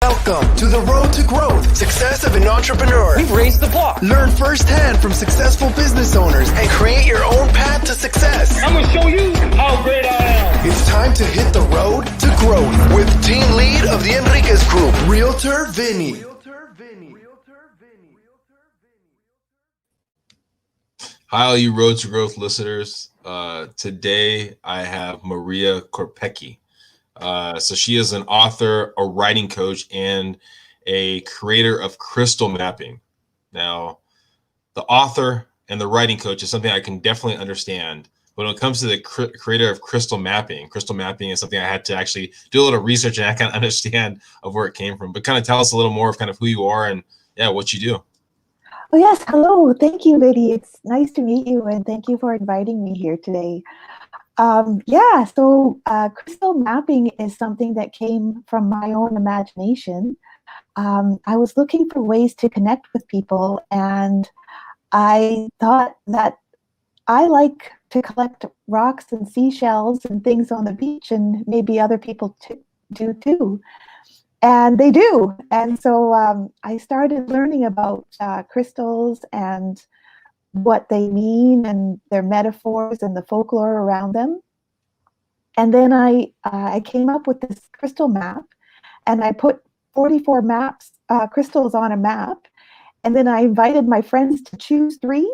Welcome to the road to growth, success of an entrepreneur. We've raised the bar. Learn firsthand from successful business owners and create your own path to success. I'm going to show you how great I am. It's time to hit the road to growth with team lead of the Enriquez Group, Realtor Vinny. Hi, all you Road to Growth listeners. Today I have Maria Koropecky. So she is an author, a writing coach, and a creator of crystal mapping. Now, the author and the writing coach is something I can definitely understand. But when it comes to the creator of crystal mapping is something I had to actually do a little research and I kind of understand of where it came from. But kind of tell us a little more of kind of who you are and what you do. Oh, yes. Hello. Thank you, Vinny. It's nice to meet you, and thank you for inviting me here today. Crystal mapping is something that came from my own imagination. I was looking for ways to connect with people, and I thought that I like to collect rocks and seashells and things on the beach, and maybe other people do too. And they do. And so I started learning about crystals and what they mean and their metaphors and the folklore around them. And then I came up with this crystal map, and I put 44 crystals on a map. And then I invited my friends to choose 3.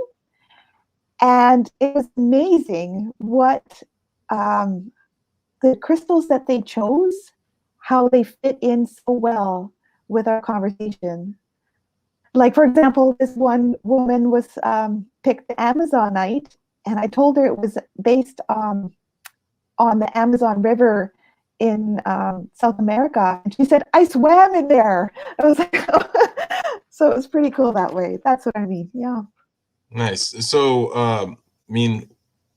And it was amazing what the crystals that they chose, how they fit in so well with our conversation. Like, for example, this one woman was picked the Amazonite, and I told her it was based on the Amazon River in South America. And she said, I swam in there. I was like, so it was pretty cool that way. That's what I mean. Yeah. Nice. So,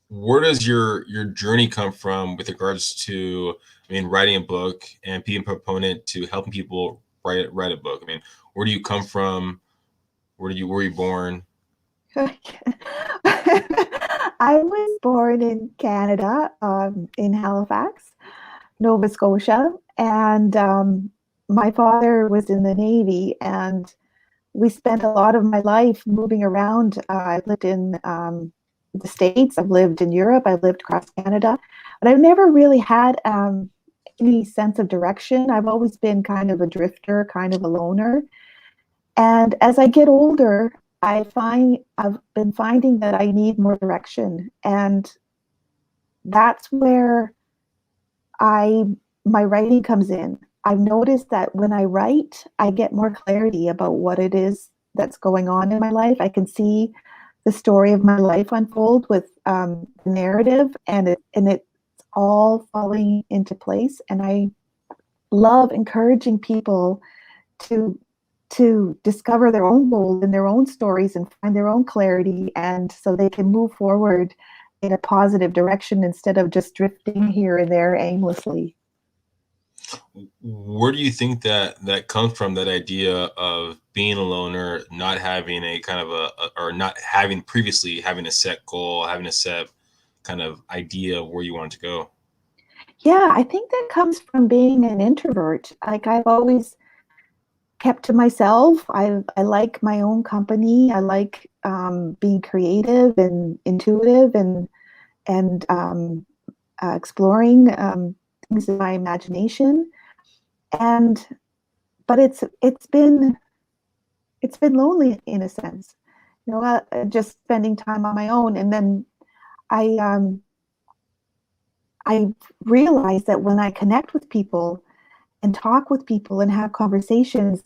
where does your journey come from with regards to, writing a book and being a proponent to helping people write a book? Where do you come from? Were you born? I was born in Canada, in Halifax, Nova Scotia, and my father was in the Navy, and we spent a lot of my life moving around. I lived in the States, I've lived in Europe, I've lived across Canada, but I've never really had any sense of direction. I've always been kind of a drifter, kind of a loner. And as I get older, I've been finding that I need more direction. And that's where my writing comes in. I've noticed that when I write, I get more clarity about what it is that's going on in my life. I can see the story of my life unfold with the narrative, and it's all falling into place. And I love encouraging people to discover their own goals and their own stories and find their own clarity, and so they can move forward in a positive direction instead of just drifting here and there aimlessly. Where do you think that comes from, that idea of being a loner, not having a kind of or not having previously having a set goal, having a set kind of idea of where you want to go? Yeah, I think that comes from being an introvert. Like, I've always kept to myself. I like my own company. I like being creative and intuitive and exploring things in my imagination. But it's been lonely in a sense, just spending time on my own. And then I realized that when I connect with people and talk with people and have conversations,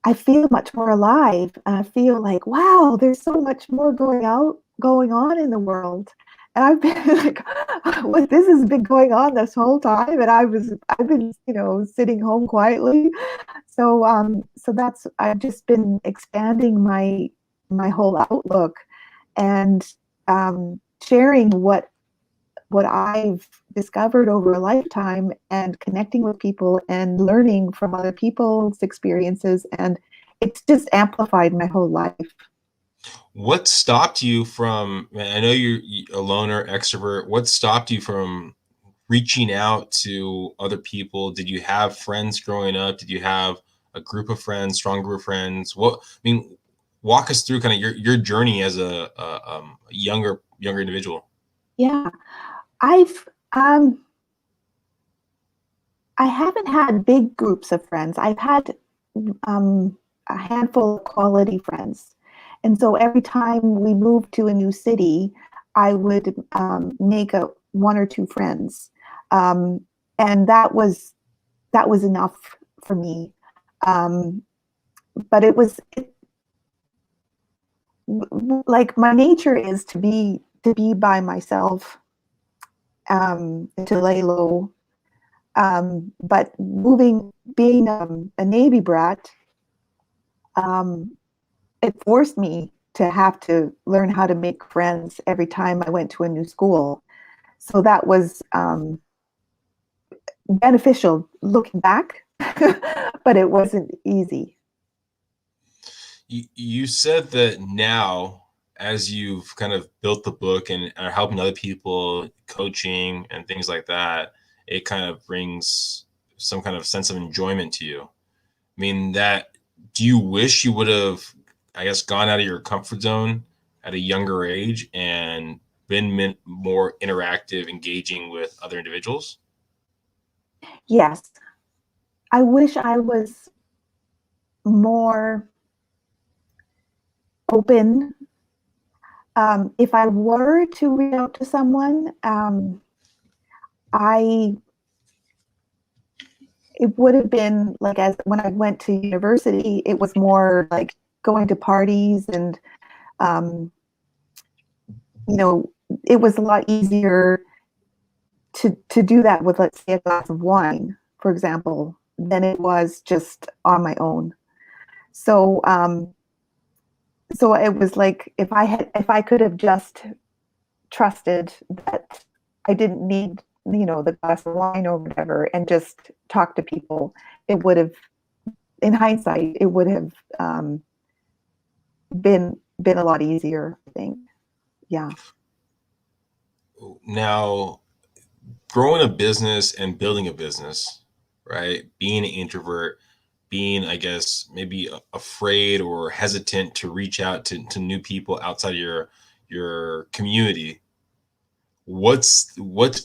I feel much more alive. And I feel like, wow, there's so much more going on in the world. And I've been like, what, this has been going on this whole time, and I've been, sitting home quietly. So I've just been expanding my whole outlook and sharing what I've discovered over a lifetime, and connecting with people and learning from other people's experiences. And it's just amplified my whole life. What stopped you from, I know you're a loner extrovert, what stopped you from reaching out to other people? Did you have friends growing up? Did you have a group of friends, strong group of friends? Walk us through kind of your journey as a younger individual. Yeah, I haven't had big groups of friends. I've had a handful of quality friends. And so every time we moved to a new city, I would make one or two friends. And that was enough for me. But like my nature is to be by myself, to lay low. But being a Navy brat, it forced me to have to learn how to make friends every time I went to a new school. So that was beneficial looking back, but it wasn't easy. You said that now, as you've kind of built the book and are helping other people, coaching and things like that, it kind of brings some kind of sense of enjoyment to you. I mean, do you wish you would have, I guess, gone out of your comfort zone at a younger age and been more interactive, engaging with other individuals? Yes. I wish I was more open. If I were to reach out to someone, it would have been like, as when I went to university, it was more like going to parties and, it was a lot easier to do that with, let's say, a glass of wine, for example, than it was just on my own. So, so it was like, if I could have just trusted that I didn't need, the glass of wine or whatever, and just talk to people, it would have, in hindsight, it would have been a lot easier, I think. Yeah. Now, growing a business and building a business, right? Being an introvert, being, I guess, maybe afraid or hesitant to reach out to new people outside of your community. What's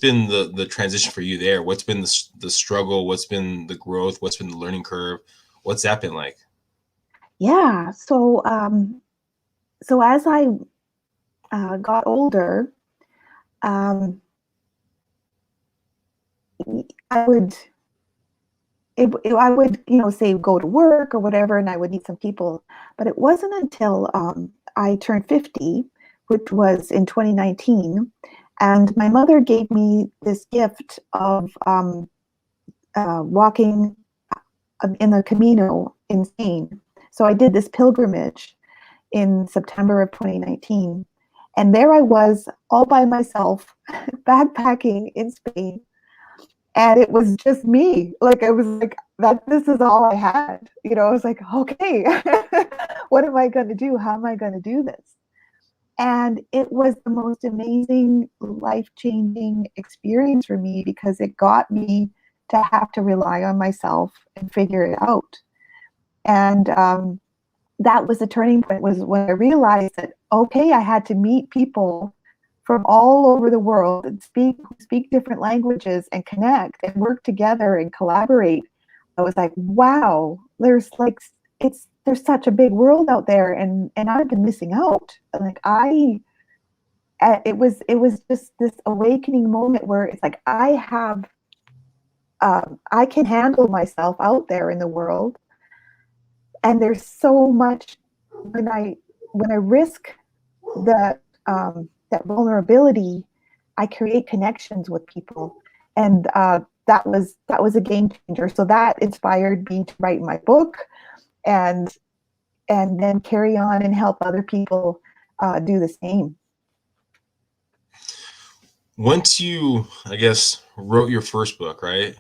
been the transition for you there? What's been the struggle? What's been the growth? What's been the learning curve? What's that been like? Yeah. So, so as I got older, I would, I would, say go to work or whatever, and I would meet some people. But it wasn't until I turned 50, which was in 2019, and my mother gave me this gift of walking in the Camino in Spain. So I did this pilgrimage in September of 2019. And there I was all by myself, backpacking in Spain. And it was just me. Like, I was like, this is all I had. I was like, okay, what am I going to do? How am I going to do this? And it was the most amazing, life-changing experience for me, because it got me to have to rely on myself and figure it out. And that was the turning point, was when I realized that, okay, I had to meet people from all over the world and speak different languages and connect and work together and collaborate. I was like, wow, there's such a big world out there, and I've been missing out. Like, it was just this awakening moment where it's like, I can handle myself out there in the world. And there's so much, when I risk that vulnerability, I create connections with people, and that was a game changer. So that inspired me to write my book, and then carry on and help other people do the same. Once you, I guess, wrote your first book, right,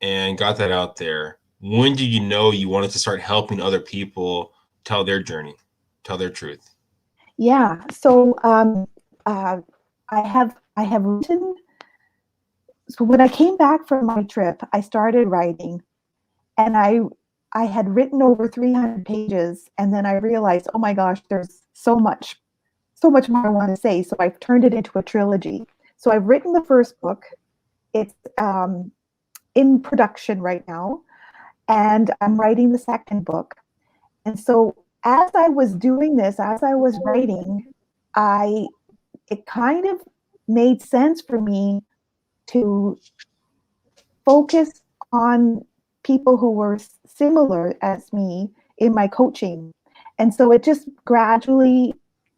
and got that out there, when did you know you wanted to start helping other people tell their journey, tell their truth? Yeah. So I have written so when I came back from my trip, I started writing, and I had written over 300 pages, and then I realized, oh my gosh, there's so much more I want to say. So I've turned it into a trilogy. So I've written the first book. It's in production right now, and I'm writing the second book. And so as I was doing this, as I was writing, it kind of made sense for me to focus on people who were similar as me in my coaching. And so it just gradually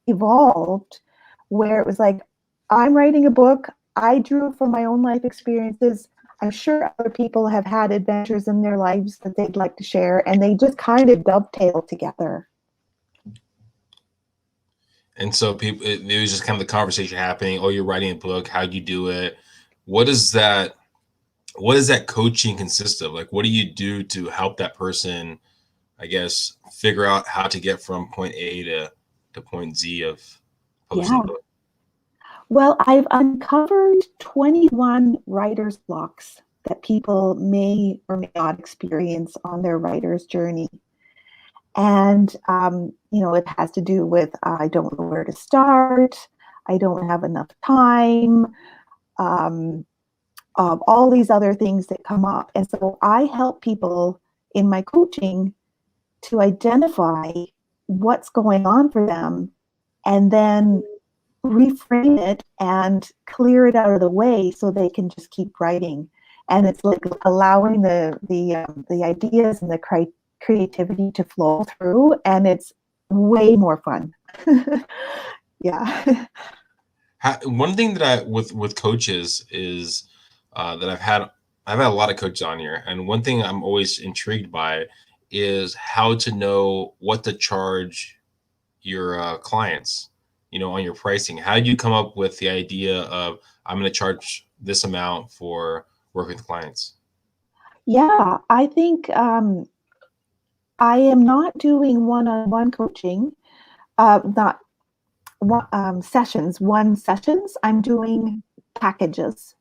evolved where it was like, I'm writing a book. I drew from my own life experiences. I'm sure other people have had adventures in their lives that they'd like to share, and they just kind of dovetail together. And so people, it was just kind of the conversation happening. Oh, you're writing a book. How'd you do it? What does that coaching consist of? Like, what do you do to help that person, I guess, figure out how to get from point A to point Z of publishing a book? Well, I've uncovered 21 writer's blocks that people may or may not experience on their writer's journey. And, it has to do with I don't know where to start, I don't have enough time, all these other things that come up. And so I help people in my coaching to identify what's going on for them and then reframe it and clear it out of the way so they can just keep writing. And it's like allowing the ideas and the creativity to flow through, and it's way more fun. Yeah. One thing that with coaches is that I've had a lot of coaches on here, and one thing I'm always intrigued by is how to know what to charge your clients, on your pricing. How do you come up with the idea of I'm going to charge this amount for working with clients? Yeah, I think I am not doing one-on-one coaching, not one sessions. I'm doing packages.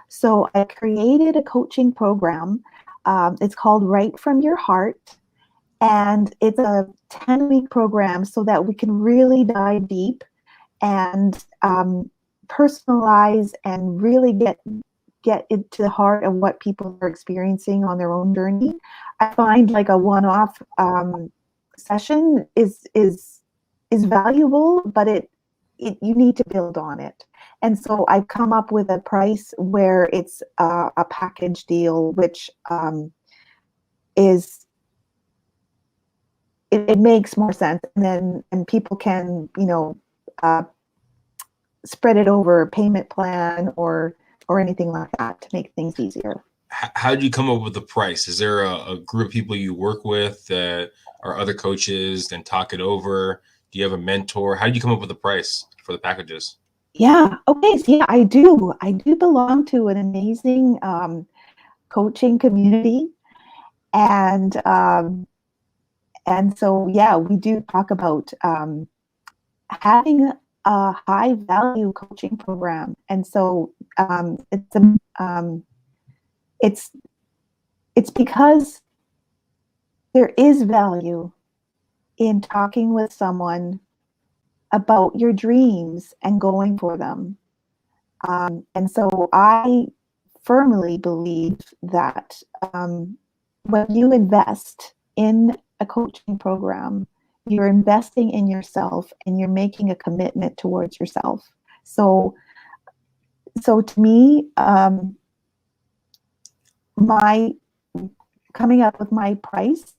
So I created a coaching program. It's called Write From Your Heart. And it's a 10-week program so that we can really dive deep and personalize and really get into the heart of what people are experiencing on their own journey. I find like a one-off session is valuable, but you need to build on it. And so I've come up with a price where it's a package deal, which is it makes more sense, and people can spread it over a payment plan or anything like that to make things easier. How do you come up with the price? Is there a group of people you work with that are other coaches and talk it over? Do you have a mentor? How do you come up with the price for the packages? Yeah. Okay. So yeah, I do belong to an amazing coaching community, and so yeah, we do talk about having a high value coaching program, and so it's because there is value in talking with someone about your dreams and going for them. And so I firmly believe that when you invest in a coaching program, you're investing in yourself and you're making a commitment towards yourself. So to me, my coming up with my price,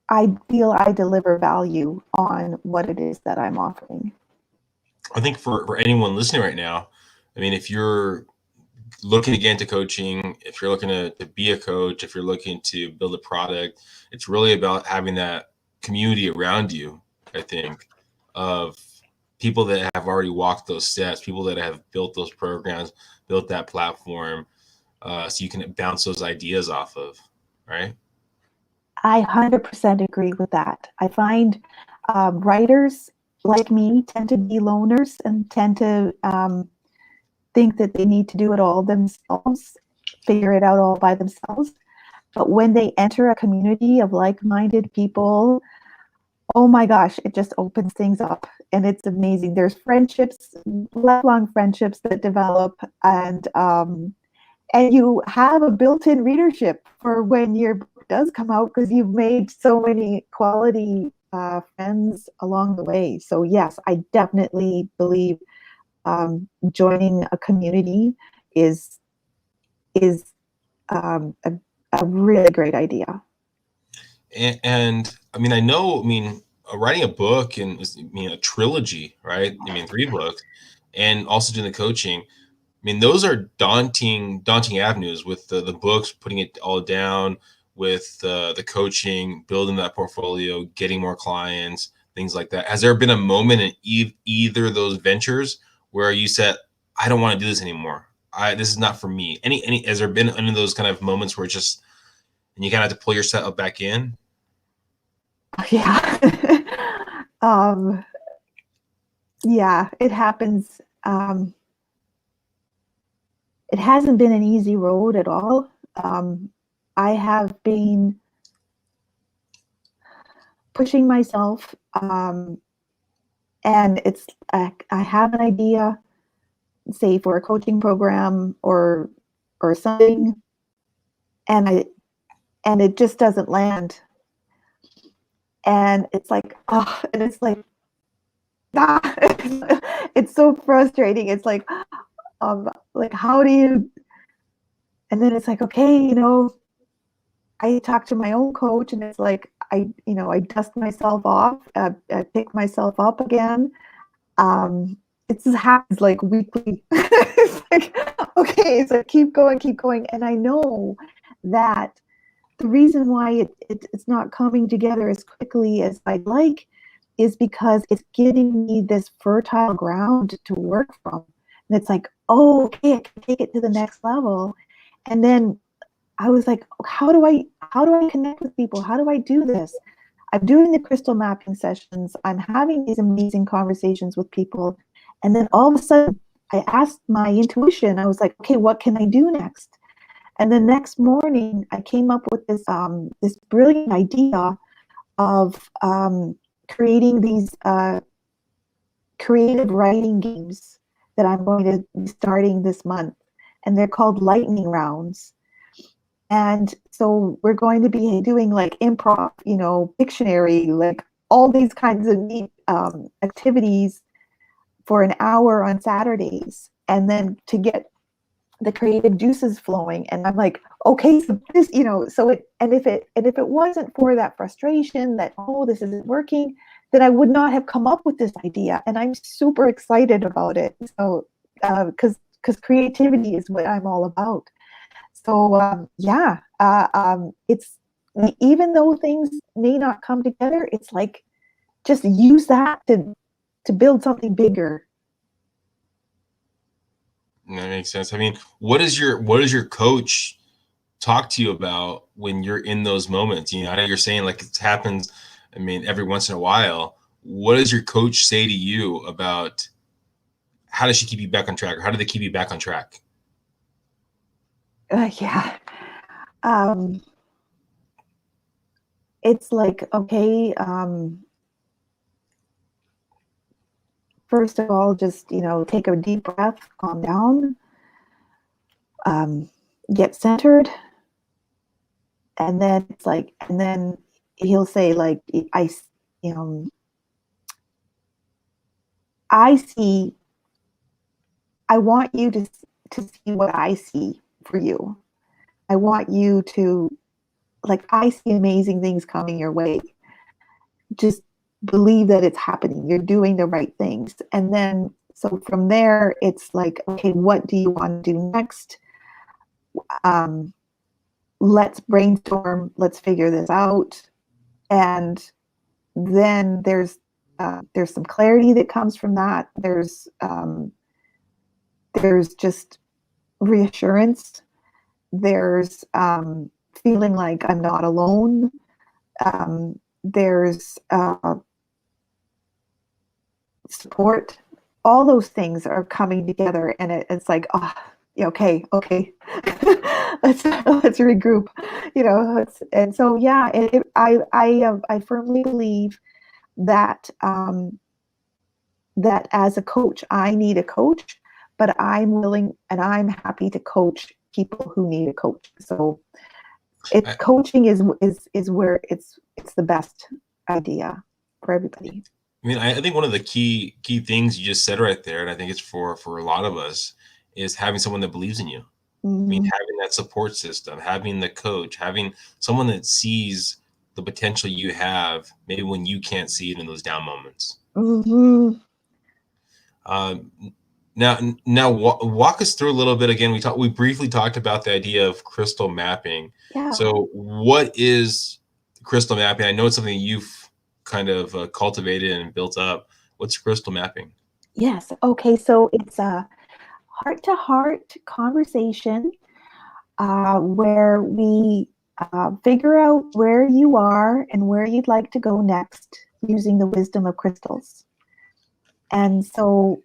I feel I deliver value on what it is that I'm offering. I think for anyone listening right now, I mean, if you're looking to get into coaching, if you're looking to be a coach, if you're looking to build a product, it's really about having that community around you, I think, of people that have already walked those steps, people that have built those programs, built that platform, so you can bounce those ideas off of, right? I 100% agree with that. I find writers like me tend to be loners and tend to think that they need to do it all themselves, figure it out all by themselves. But when they enter a community of like-minded people, oh my gosh, it just opens things up, and it's amazing. There's friendships, lifelong friendships that develop, and you have a built-in readership for when your book does come out, because you've made so many quality friends along the way. So yes, I definitely believe joining a community is a really great idea. And I mean, writing a book and a trilogy, right? I mean, 3 books, and also doing the coaching. I mean, those are daunting avenues with the books, putting it all down, with the coaching, building that portfolio, getting more clients, things like that. Has there been a moment in either of those ventures where you said, I don't want to do this anymore? This is not for me. Has there been any of those kind of moments where it's just, and you kind of have to pull yourself back in? Yeah. Yeah, it happens. It hasn't been an easy road at all. I have been pushing myself, and I have an idea, say for a coaching program or something, and it just doesn't land, and it's like, oh, and it's like, ah, it's so frustrating. It's like how do you? And then it's like, okay, I talk to my own coach, and it's like I dust myself off, I pick myself up again. It just happens like weekly. It's like, okay, it's like keep going, and I know that the reason why it's not coming together as quickly as I'd like is because it's giving me this fertile ground to work from, and it's like, oh, okay, I can take it to the next level, and then I was like, how do I connect with people? How do I do this? I'm doing the crystal mapping sessions. I'm having these amazing conversations with people. And then all of a sudden, I asked my intuition. I was like, okay, what can I do next? And the next morning, I came up with this brilliant idea of creating these creative writing games that I'm going to be starting this month. And they're called lightning rounds. And so we're going to be doing like improv, Pictionary, like all these kinds of neat activities for an hour on Saturdays, and then to get the creative juices flowing. And I'm like, okay, so this, and if it wasn't for that frustration that, oh, this isn't working, then I would not have come up with this idea. And I'm super excited about it. So, because creativity is what I'm all about. So it's, even though things may not come together, it's like just use that to build something bigger. That makes sense. I mean, what does your coach talk to you about when you're in those moments? I know you're saying like it happens, I mean, every once in a while. What does your coach say to you about how does she keep you back on track, or how do they keep you back on track? Yeah. It's like, okay, first of all, just, take a deep breath, calm down, get centered. And then it's like, and then he'll say like, I see, I want you to see what I see for you. I want you to, like, I see amazing things coming your way. Just believe that it's happening. You're doing the right things. And then, so from there, it's like, okay, what do you want to do next? Let's brainstorm. Let's figure this out. And then there's some clarity that comes from that. There's just reassurance. There's feeling like I'm not alone. There's support. all those things are coming together, and it's like, oh, yeah, okay, let's regroup, and so yeah, I firmly believe that that as a coach, I need a coach, but I'm willing and I'm happy to coach people who need a coach. So coaching is where it's the best idea for everybody. I mean, I think one of the key things you just said right there, and I think it's for a lot of us, is having someone that believes in you. Mm-hmm. I mean, having that support system, having the coach, having someone that sees the potential you have, maybe when you can't see it in those down moments. Mm-hmm. Now, walk us through a little bit again. We briefly talked about the idea of crystal mapping. Yeah. So, what is crystal mapping? I know it's something you've kind of cultivated and built up. What's crystal mapping? Yes. Okay. So it's a heart-to-heart conversation where we figure out where you are and where you'd like to go next using the wisdom of crystals. And so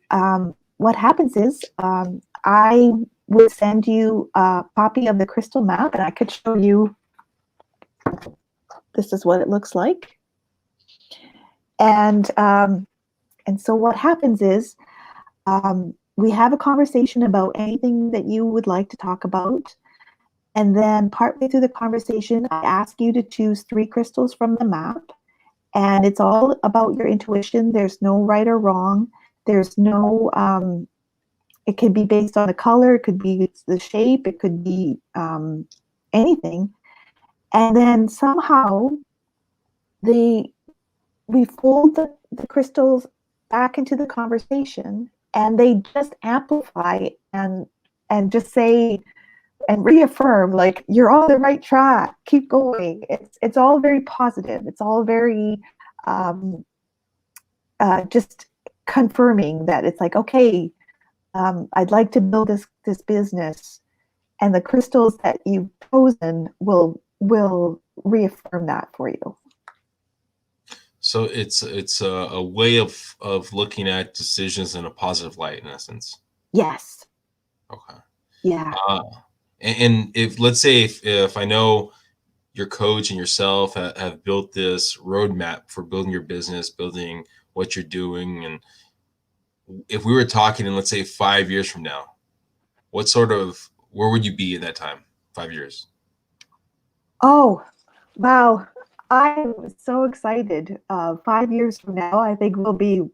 what happens is I would send you a copy of the crystal map, and I could show you, this is what it looks like. And so what happens is we have a conversation about anything that you would like to talk about. And then partway through the conversation, I ask you to choose 3 crystals from the map. And it's all about your intuition. There's no right or wrong. There's no, it could be based on the color, it could be the shape, it could be anything. And then somehow we fold the crystals back into the conversation, and they just amplify and just say and reaffirm, like, you're on the right track, keep going. It's all very positive. It's all very just confirming that it's like, okay, I'd like to build this business, and the crystals that you've chosen will reaffirm that for you. So it's a way of looking at decisions in a positive light, in essence. Yes. Okay. Yeah. And if, let's say, if I know your coach and yourself have built this roadmap for building your business, building what you're doing, and if we were talking in, let's say, 5 years from now, where would you be at that time? 5 years. Oh, wow. I'm so excited. 5 years from now, I think we'll be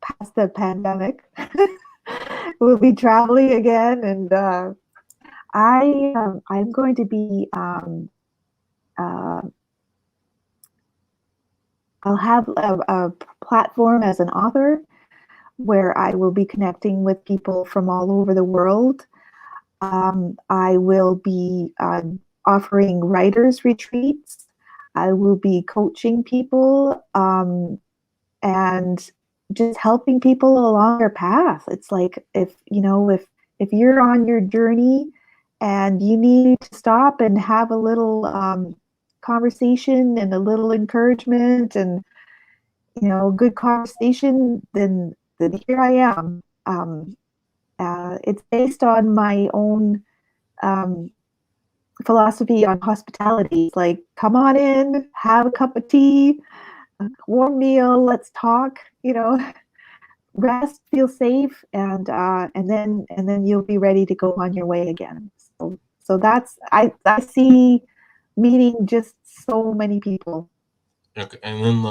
past the pandemic. We'll be traveling again, and I'm going to be I'll have a platform as an author where I will be connecting with people from all over the world. I will be offering writers' retreats. I will be coaching people and just helping people along their path. It's like, if you're on your journey and you need to stop and have a little conversation and a little encouragement and good conversation, then here I am. It's based on my own philosophy on hospitality. It's like, come on in, have a cup of tea, a warm meal, let's talk, rest, feel safe, and then you'll be ready to go on your way again. So that's, I see meeting just so many people. Okay, and then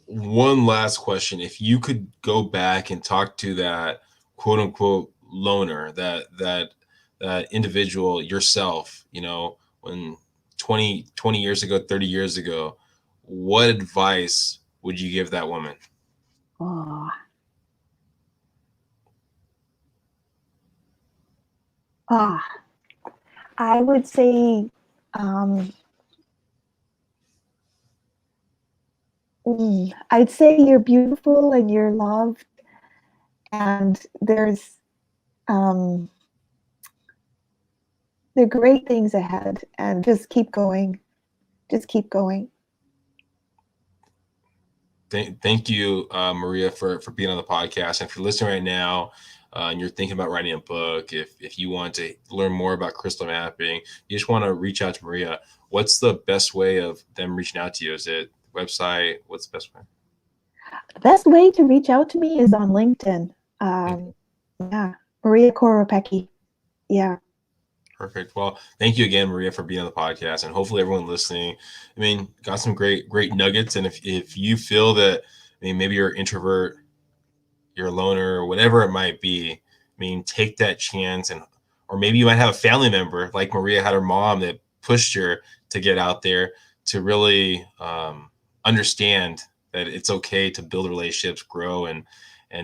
one last question. If you could go back and talk to that quote unquote loner, that individual yourself, when 20 years ago, 30 years ago, what advice would you give that woman? Oh. I would say I'd say you're beautiful and you're loved, and there are great things ahead, and just keep going. Just keep going. Thank you, Maria, for being on the podcast. And if you're listening right now and you're thinking about writing a book, if you want to learn more about crystal mapping, you just want to reach out to Maria, what's the best way of them reaching out to you? Is it website? What's the best way? The best way to reach out to me is on LinkedIn. Yeah, Maria Koropecky. Yeah. Perfect. Well, thank you again, Maria, for being on the podcast, and hopefully everyone listening, got some great nuggets. And if you feel that, maybe you're an introvert, you're a loner, or whatever it might be, take that chance. Or maybe you might have a family member like Maria had her mom that pushed her to get out there, to really understand that it's okay to build relationships, grow, and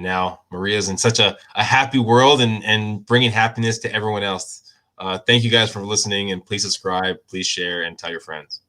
now Maria's in such a happy world and bringing happiness to everyone else. Thank you guys for listening, and please subscribe, please share, and tell your friends.